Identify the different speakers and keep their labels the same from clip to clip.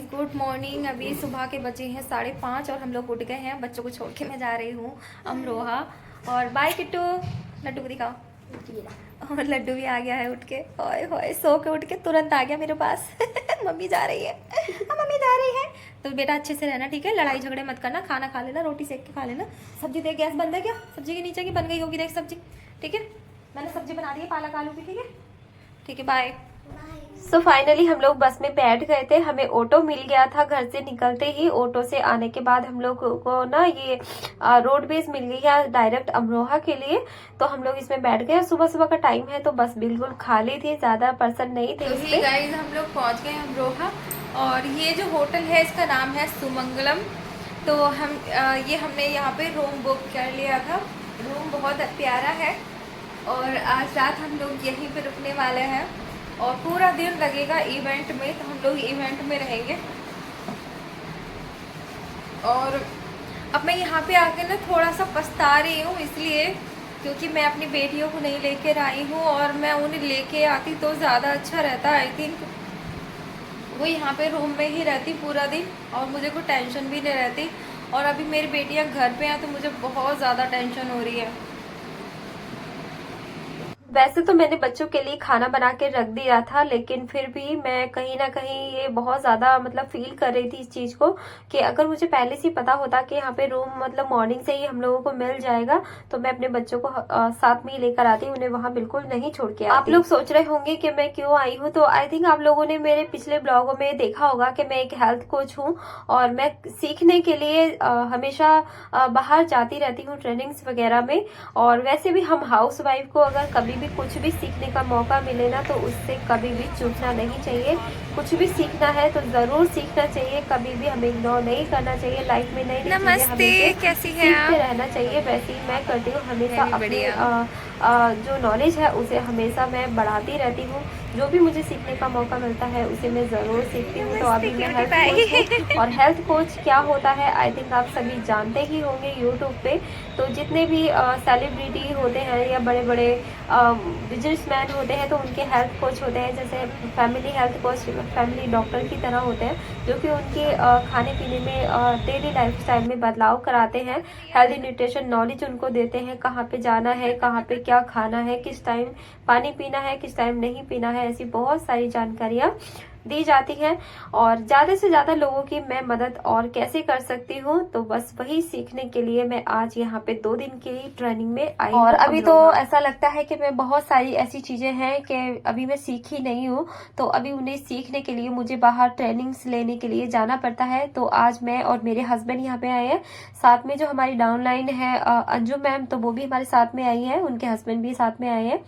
Speaker 1: Good morning. अभी सुबह के बजे हैं 5:30 और हम लोग उठ गए हैं। बच्चों को छोड़ के मैं जा रही हूँ अमरोहा। और बाय किट्टू, लड्डू को दिखाओ। और लड्डू भी आ गया है उठ के, ओए होए सो के उठ के तुरंत आ गया मेरे पास। मम्मी जा रही है, मम्मी जा रही है। तो बेटा अच्छे से रहना, ठीक है, लड़ाई झगड़े मत करना, खाना खा लेना, रोटी सेक के खा लेना। सब्जी देख, गैस बंद है क्या? सब्जी के नीचे की बन गई होगी, देख सब्जी, ठीक है। मैंने सब्जी बना दी है पालक आलू की, ठीक है, ठीक है, बाय। सो फाइनली हम लोग बस में बैठ गए थे। हमें ऑटो मिल गया था घर से निकलते ही। ऑटो से आने के बाद हम लोग को ना ये रोडवेज मिल गई है डायरेक्ट अमरोहा के लिए। तो हम लोग इसमें बैठ गए। सुबह सुबह का टाइम है तो बस बिल्कुल खाली थी, ज्यादा पर्सन नहीं थे इसमें। गाइस हम लोग पहुंच गए अमरोहा और ये जो होटल है इसका नाम है सुमंगलम। तो हम ये हमने यहाँ पे रूम बुक कर लिया था। रूम बहुत प्यारा है और आज रात हम लोग यहीं पे रुकने वाले हैं और पूरा दिन लगेगा इवेंट में। तो हम लोग इवेंट में रहेंगे। और अब मैं यहाँ पे आके ना थोड़ा सा पछता रही हूँ, इसलिए क्योंकि मैं अपनी बेटियों को नहीं लेकर आई हूँ और मैं उन्हें लेके आती तो ज़्यादा अच्छा रहता। आई थिंक वो यहाँ पे रूम में ही रहती पूरा दिन और मुझे कोई टेंशन भी नहीं रहती। और अभी मेरी बेटियाँ घर पे हैं तो मुझे बहुत ज़्यादा टेंशन हो रही है। वैसे तो मैंने बच्चों के लिए खाना बना के रख दिया था, लेकिन फिर भी मैं कहीं ना कहीं ये बहुत ज्यादा मतलब फील कर रही थी इस चीज को कि अगर मुझे पहले से ही पता होता कि यहाँ पे रूम मतलब मॉर्निंग से ही हम लोगों को मिल जाएगा तो मैं अपने बच्चों को साथ में ही लेकर आती, उन्हें वहां बिल्कुल नहीं छोड़ के आती। आप लोग सोच रहे होंगे कि मैं क्यों आई हूँ, तो आई थिंक आप लोगों ने मेरे पिछले ब्लॉगों में देखा होगा कि मैं एक हेल्थ कोच हूँ और मैं सीखने के लिए हमेशा बाहर जाती रहती हूँ ट्रेनिंग्स वगैरह में। और वैसे भी हम हाउस वाइफ को अगर कभी कुछ भी सीखने का मौका मिले ना तो उससे कभी भी चूकना नहीं चाहिए। कुछ भी सीखना है तो जरूर सीखना चाहिए, कभी भी हमें इग्नोर नहीं करना चाहिए। लाइफ में नई नई चीजें कैसी है सीखते रहना चाहिए। वैसे ही मैं करती हूँ हमेशा, अपनी जो नॉलेज है उसे हमेशा मैं बढ़ाती रहती हूँ। जो भी मुझे सीखने का मौका मिलता है उसे मैं जरूर सीखती हूँ। तो अभी मैं हेल्थ कोच हूँ और हेल्थ कोच क्या होता है आई थिंक आप सभी जानते ही होंगे यूट्यूब पे। तो जितने भी सेलिब्रिटी होते हैं या बड़े बड़े बिजनेसमैन होते हैं तो उनके हेल्थ कोच होते हैं। जैसे family health coach family doctor की तरह होते हैं जो कि उनके खाने पीने में डेली लाइफस्टाइल में बदलाव कराते हैं। हेल्दी न्यूट्रिशन नॉलेज उनको देते हैं, कहाँ पे जाना है, कहाँ पे क्या खाना है, किस टाइम पानी पीना है, किस टाइम नहीं पीना है, ऐसी बहुत सारी जानकारियां दी जाती हैं। और ज्यादा से ज्यादा लोगों की मैं मदद और कैसे कर सकती हूँ तो बस वही सीखने के लिए मैं आज यहाँ पे 2 दिन की ट्रेनिंग में आई। और अभी तो ऐसा लगता है कि मैं बहुत सारी ऐसी चीजें हैं कि अभी मैं सीखी नहीं हूँ, तो अभी उन्हें सीखने के लिए मुझे बाहर ट्रेनिंग्स लेने के लिए जाना पड़ता है। तो आज मैं और मेरे हस्बैंड यहाँ पे आए हैं, साथ में जो हमारी डाउनलाइन है अंजू मैम, तो वो भी हमारे साथ में आई है, उनके हस्बैंड भी साथ में आए हैं।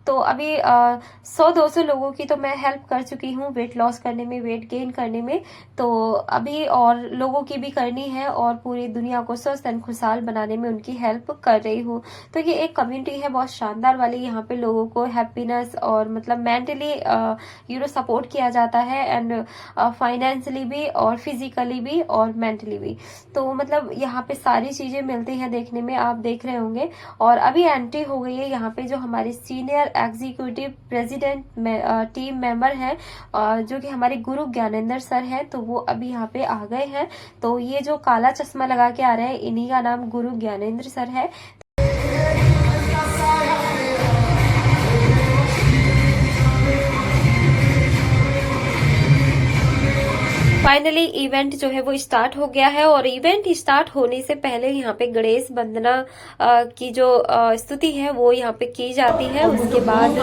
Speaker 1: तो अभी 100-200 लोगों की तो मैं हेल्प कर चुकी हूँ वेट लॉस करने में, वेट गेन करने में। तो अभी और लोगों की भी करनी है और पूरी दुनिया को स्वस्थ एंड खुशहाल बनाने में उनकी हेल्प कर रही हूँ। तो ये एक कम्युनिटी है बहुत शानदार वाली। यहाँ पे लोगों को हैप्पीनेस और मतलब मेंटली सपोर्ट किया जाता है एंड फाइनेंशियली भी और फिजिकली भी और मेंटली भी। तो मतलब यहाँ पे सारी चीजें मिलती हैं देखने में, आप देख रहे होंगे। और अभी एंट्री हो गई है यहाँ पे जो हमारे senior executive president team member हैं जो कि हमारे गुरु ज्ञानेंद्र सर हैं। तो वो अभी यहाँ पे आ गए हैं। तो ये जो काला चश्मा लगा के आ रहे हैं इन्हीं का नाम गुरु ज्ञानेंद्र सर है। फाइनली इवेंट जो है वो स्टार्ट हो गया है और इवेंट स्टार्ट होने से पहले यहाँ पे गणेश वंदना की जो स्तुति है वो यहाँ पे की जाती है। उसके बाद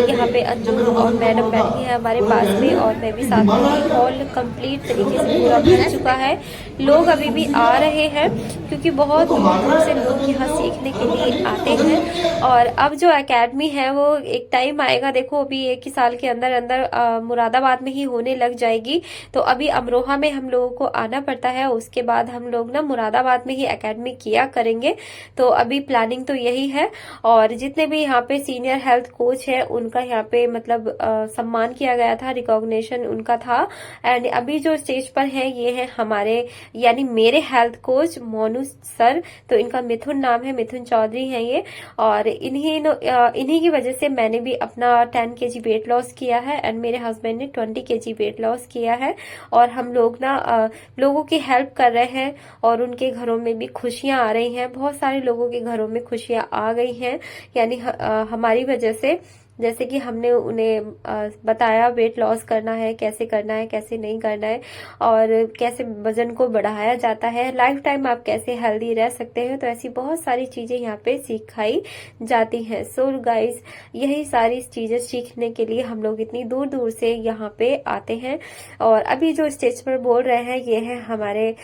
Speaker 1: यहाँ पे अंजुम और मैडम बैठी है हमारे पास में और मैं भी साथ में। हॉल कंप्लीट तरीके से पूरा भर चुका है, लोग अभी भी आ रहे हैं क्योंकि बहुत दूर दूर से लोग यहाँ सीखने के लिए आते हैं। और अब जो एकेडमी है वो एक टाइम आएगा, देखो अभी 1 ही साल के अंदर अंदर मुरादाबाद में ही होने लग जाएगी। तो अभी अमरोहा में हम लोगों को आना पड़ता है, उसके बाद हम लोग ना मुरादाबाद में ही एकेडमी किया करेंगे। तो अभी प्लानिंग तो यही है। और जितने भी यहाँ पे सीनियर हेल्थ कोच है उनका यहाँ पे मतलब सम्मान किया गया था, रिकॉग्निशन उनका था। एंड अभी जो स्टेज पर है ये है हमारे यानी मेरे हेल्थ कोच मोनू सर। तो इनका मिथुन नाम है, मिथुन चौधरी है ये। और इन्हीं की वजह से मैंने भी अपना 10 kg वेट लॉस किया है एंड मेरे हस्बैंड ने 20 kg वेट लॉस किया है। और हम लोग ना लोगों की हेल्प कर रहे हैं और उनके घरों में भी खुशियां आ रही हैं। बहुत सारे लोगों के घरों में खुशियां आ गई हैं, यानी हमारी वजह से। जैसे कि हमने उन्हें बताया वेट लॉस करना है, कैसे नहीं करना है, और कैसे वजन को बढ़ाया जाता है, लाइफ टाइम आप कैसे हेल्दी रह सकते हैं। तो ऐसी बहुत सारी चीजें यहाँ पे सिखाई जाती हैं। सो गाइस, यही सारी चीजें सीखने के लिए हम लोग इतनी दूर दूर से यहाँ पे आते हैं। और अभी जो स्टेज पर बोल रहे हैं ये है हमारे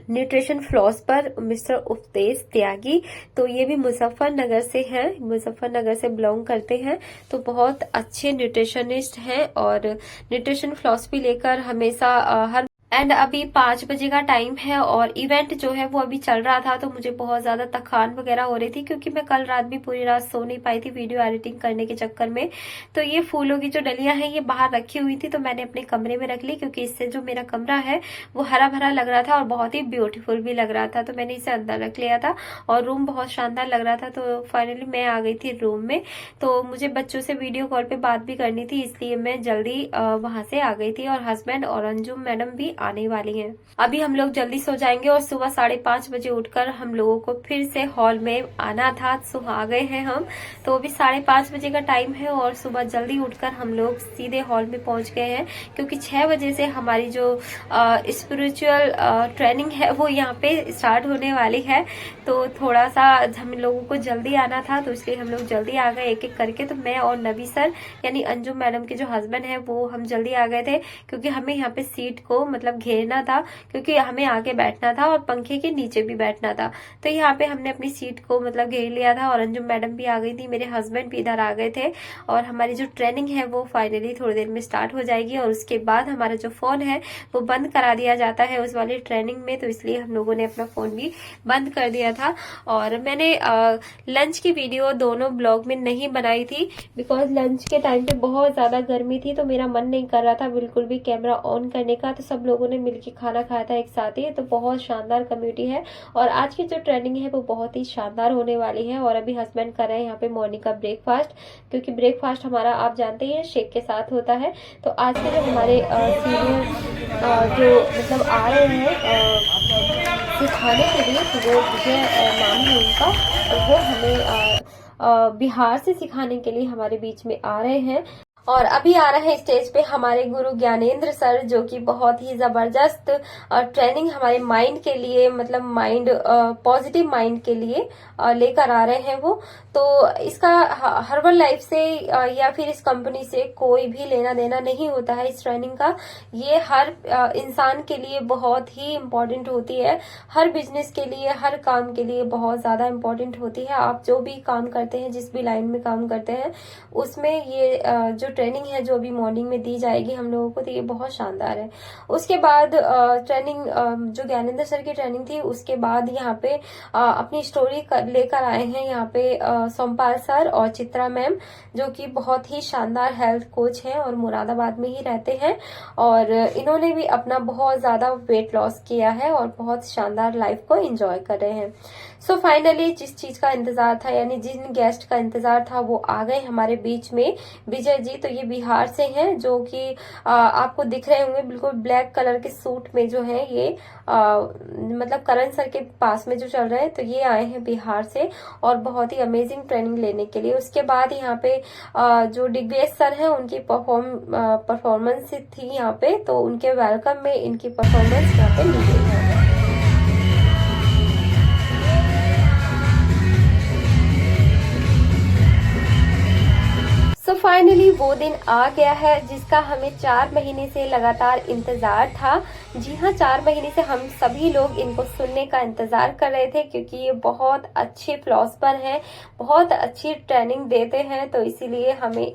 Speaker 1: न्यूट्रिशन फिलोसफर मिस्टर उपदेश त्यागी। तो ये भी मुजफ्फरनगर से हैं, मुजफ्फरनगर से बिलोंग करते हैं। तो बहुत अच्छे न्यूट्रिशनिस्ट हैं और न्यूट्रिशन फिलोसफी लेकर हमेशा हर एंड अभी 5 बजे का टाइम है और इवेंट जो है वो अभी चल रहा था। तो मुझे बहुत ज्यादा थकान वगैरह हो रही थी क्योंकि मैं कल रात भी पूरी रात सो नहीं पाई थी वीडियो एडिटिंग करने के चक्कर में। तो ये फूलों की जो डलियां हैं ये बाहर रखी हुई थी, तो मैंने अपने कमरे में रख ली क्योंकि इससे जो मेरा कमरा है वो हरा भरा लग रहा था और बहुत ही ब्यूटीफुल भी लग रहा था। तो मैंने इसे अंदर रख लिया था और रूम बहुत शानदार लग रहा था। तो फाइनली मैं आ गई थी रूम में। तो मुझे बच्चों से वीडियो कॉल पे बात भी करनी थी, इसलिए मैं जल्दी वहां से आ गई थी। और हस्बैंड और अंजुम मैडम भी आने वाली हैं। अभी हम लोग जल्दी सो जाएंगे और सुबह 5:30 बजे उठकर हम लोगों को फिर से हॉल में आना था। सो आ गए हैं हम। तो अभी 5:30 बजे का टाइम है और सुबह जल्दी उठकर हम लोग सीधे हॉल में पहुंच गए हैं क्योंकि 6 बजे से हमारी जो स्पिरिचुअल ट्रेनिंग है वो यहाँ पे स्टार्ट होने वाली है। तो थोड़ा सा हम लोगों को जल्दी आना था, तो इसलिए हम लोग जल्दी आ गए एक एक करके। तो मैं और नबी सर यानी अंजुम मैडम के जो हस्बैंड है वो हम जल्दी आ गए थे क्योंकि हमें यहाँ पे सीट को मतलब घेरना था, क्योंकि हमें आगे बैठना था और पंखे के नीचे भी बैठना था। तो यहाँ पे हमने अपनी सीट को मतलब घेर लिया था और अंजुम मैडम भी आ गई थी, मेरे हस्बैंड भी इधर आ गए थे। और हमारी जो ट्रेनिंग है वो फाइनली थोड़ी देर में स्टार्ट हो जाएगी और उसके बाद हमारा जो फोन है वो बंद करा दिया जाता है उस वाली ट्रेनिंग में। तो इसलिए हम लोगों ने अपना फोन भी बंद कर दिया था। और मैंने लंच की वीडियो दोनों ब्लॉग में नहीं बनाई थी बिकॉज लंच के टाइम पे बहुत ज्यादा गर्मी थी, तो मेरा मन नहीं कर रहा था बिल्कुल भी कैमरा ऑन करने का। तो सब लोगों ने मिलकर खाना खाया था एक साथ ही। तो बहुत शानदार कम्युनिटी है और आज की जो ट्रेनिंग है वो बहुत ही शानदार होने वाली है। और अभी हस्बैंड कर रहे हैं यहाँ पे मॉर्निंग का ब्रेकफास्ट, क्योंकि ब्रेकफास्ट हमारा आप जानते हैं शेक के साथ होता है। तो आज के जो हमारे सीनियर जो मतलब आ रहे हैं सिखाने के लिए, तो वो विजय नाम है उनका, और वो हमें बिहार से सिखाने के लिए हमारे बीच में आ रहे हैं। और अभी आ रहे हैं स्टेज पे हमारे गुरु ज्ञानेंद्र सर, जो कि बहुत ही जबरदस्त ट्रेनिंग हमारे माइंड के लिए मतलब माइंड पॉजिटिव माइंड के लिए लेकर आ रहे हैं वो। तो इसका हर्बल लाइफ से या फिर इस कंपनी से कोई भी लेना देना नहीं होता है इस ट्रेनिंग का। ये हर इंसान के लिए बहुत ही इम्पोर्टेंट होती है, हर बिजनेस के लिए, हर काम के लिए बहुत ज्यादा इम्पोर्टेंट होती है। आप जो भी काम करते हैं, जिस भी लाइन में काम करते हैं, उसमें ये जो ट्रेनिंग है जो अभी मॉर्निंग में दी जाएगी हम लोगों को, तो ये बहुत शानदार है। उसके बाद ट्रेनिंग जो ज्ञानेंद्र सर की ट्रेनिंग थी, उसके बाद यहाँ पे अपनी स्टोरी लेकर आए हैं यहाँ पे सोमपाल सर और चित्रा मैम, जो कि बहुत ही शानदार हेल्थ कोच हैं और मुरादाबाद में ही रहते हैं। और इन्होंने भी अपना बहुत ज्यादा वेट लॉस किया है और बहुत शानदार लाइफ को एंजॉय कर रहे हैं। सो फाइनली जिस चीज का इंतजार था, यानी जिन गेस्ट का इंतजार था, वो आ गए हमारे बीच में, विजय जी। तो ये बिहार से हैं, जो कि आपको दिख रहे होंगे बिल्कुल ब्लैक कलर के सूट में जो है ये मतलब करण सर के पास में जो चल रहे हैं। तो ये आए हैं बिहार से और बहुत ही अमेजिंग ट्रेनिंग लेने के लिए। उसके बाद यहाँ पे जो दिग्वेश सर हैं उनकी परफॉर्मेंस थी यहाँ पे, तो उनके वेलकम में इनकी परफॉर्मेंस यहाँ पे ली गई है। फाइनली वो दिन आ गया है जिसका हमें 4 महीने से लगातार इंतजार था। जी हाँ, 4 महीने से हम सभी लोग इनको सुनने का इंतजार कर रहे थे, क्योंकि ये बहुत अच्छे फिलोसफर हैं, बहुत अच्छी ट्रेनिंग देते हैं। तो इसीलिए हमें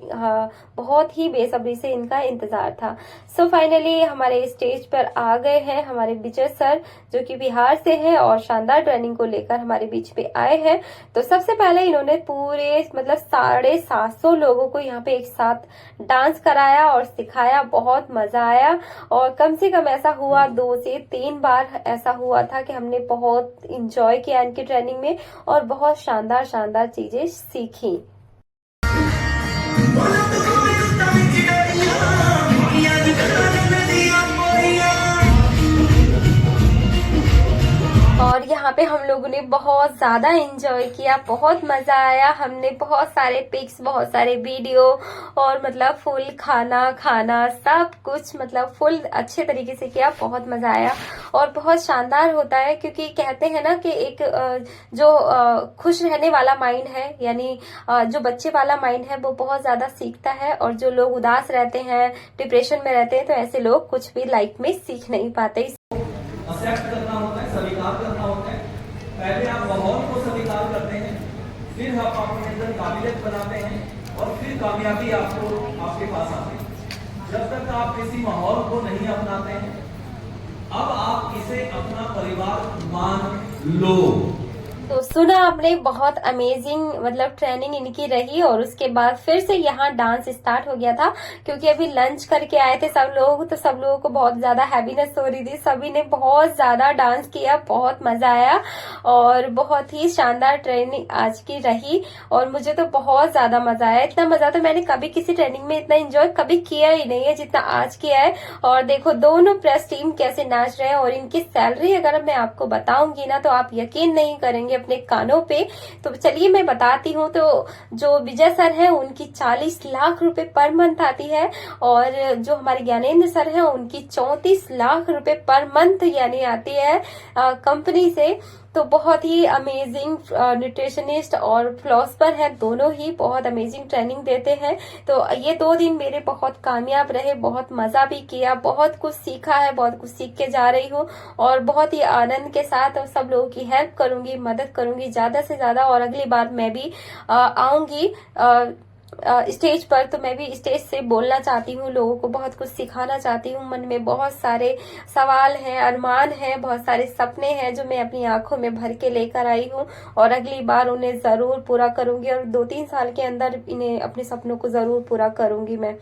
Speaker 1: बहुत ही बेसब्री से इनका इंतजार था। सो फाइनली हमारे स्टेज पर आ गए हैं हमारे विजय सर, जो कि बिहार से हैं और शानदार ट्रेनिंग को लेकर हमारे बीच में आए हैं। तो सबसे पहले इन्होंने पूरे मतलब 750 लोगों को यहाँ पे एक साथ डांस कराया और सिखाया। बहुत मजा आया और कम से कम ऐसा हुआ 2 से 3 बार ऐसा हुआ था कि हमने बहुत इंजॉय किया इनकी ट्रेनिंग में और बहुत शानदार शानदार चीजें सीखी। पे हम लोगों ने बहुत ज्यादा एंजॉय किया, बहुत मजा आया। हमने बहुत सारे पिक्स, बहुत सारे वीडियो और मतलब फुल खाना सब कुछ मतलब फुल अच्छे तरीके से किया। बहुत मजा आया और बहुत शानदार होता है, क्योंकि कहते हैं ना कि एक जो खुश रहने वाला माइंड है, यानी जो बच्चे वाला माइंड है, वो बहुत ज्यादा सीखता है। और जो लोग उदास रहते हैं, डिप्रेशन में रहते हैं, तो ऐसे लोग कुछ भी लाइफ में सीख नहीं पाते।
Speaker 2: एक्सेप्ट करना होता है, स्वीकार करना होता है। पहले आप माहौल को स्वीकार करते हैं, फिर आप अपने अंदर काबिलियत बनाते हैं और फिर कामयाबी आपको आपके पास आती है। जब तक आप किसी माहौल को नहीं अपनाते हैं, अब आप इसे अपना परिवार मान लो।
Speaker 1: तो सुना आपने, बहुत अमेजिंग मतलब ट्रेनिंग इनकी रही। और उसके बाद फिर से यहाँ डांस स्टार्ट हो गया था, क्योंकि अभी लंच करके आए थे सब लोग, तो सब लोगों को बहुत ज्यादा हैवीनेस हो रही थी। सभी ने बहुत ज्यादा डांस किया, बहुत मजा आया और बहुत ही शानदार ट्रेनिंग आज की रही। और मुझे तो बहुत ज्यादा मजा आया। इतना मजा तो मैंने कभी किसी ट्रेनिंग में इतना एंजॉय कभी किया ही नहीं है जितना आज किया है। और देखो दोनों प्रेस टीम कैसे नाच रहे हैं, और इनकी सैलरी अगर मैं आपको बताऊंगी ना तो आप यकीन नहीं करेंगे अपने कानों पे। तो चलिए मैं बताती हूँ। तो जो विजय सर है उनकी 40 लाख रुपए पर मंथ आती है, और जो हमारे ज्ञानेंद्र सर है उनकी 34 लाख रुपए पर मंथ यानी आती है कंपनी से। तो बहुत ही अमेजिंग न्यूट्रिशनिस्ट और फिलोसफर है, दोनों ही बहुत अमेजिंग ट्रेनिंग देते हैं। तो ये 2 दिन मेरे बहुत कामयाब रहे, बहुत मजा भी किया, बहुत कुछ सीखा है, बहुत कुछ सीख के जा रही हूँ और बहुत ही आनंद के साथ और सब लोगों की हेल्प करूंगी, मदद करूंगी ज्यादा से ज्यादा। और अगली बार मैं भी आऊंगी स्टेज पर, तो मैं भी स्टेज से बोलना चाहती हूँ, लोगों को बहुत कुछ सिखाना चाहती हूँ। मन में बहुत सारे सवाल हैं, अरमान हैं, बहुत सारे सपने हैं जो मैं अपनी आंखों में भर के लेकर आई हूँ, और अगली बार उन्हें जरूर पूरा करूंगी। और 2-3 साल के अंदर इन्हें अपने सपनों को जरूर पूरा करूंगी मैं।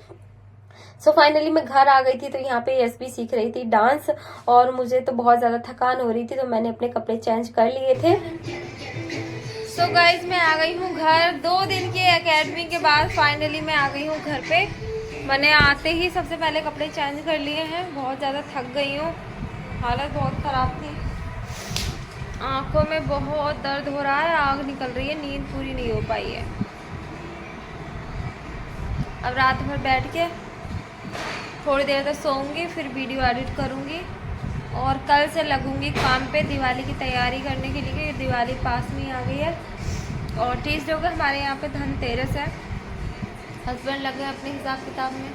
Speaker 1: सो फाइनली मैं घर आ गई थी, तो यहाँ पे एसपी सीख रही थी डांस, और मुझे तो बहुत ज्यादा थकान हो रही थी, तो मैंने अपने कपड़े चेंज कर लिए थे। सो गाइज मैं आ गई हूँ घर। 2 दिन की एकेडमी के बाद फाइनली मैं आ गई हूँ घर पे। मैंने आते ही सबसे पहले कपड़े चेंज कर लिए हैं, बहुत ज़्यादा थक गई हूँ, हालत बहुत ख़राब थी, आंखों में बहुत दर्द हो रहा है, आग निकल रही है, नींद पूरी नहीं हो पाई है। अब रात भर बैठ के थोड़ी देर तक सोऊंगी, फिर वीडियो एडिट करूँगी और कल से लगूंगी काम पे दिवाली की तैयारी करने के लिए, क्योंकि दिवाली पास में ही आ गई है। और ट्यूसडे को हमारे यहाँ पे धनतेरस है। हस्बैंड लगे अपने हिसाब किताब में।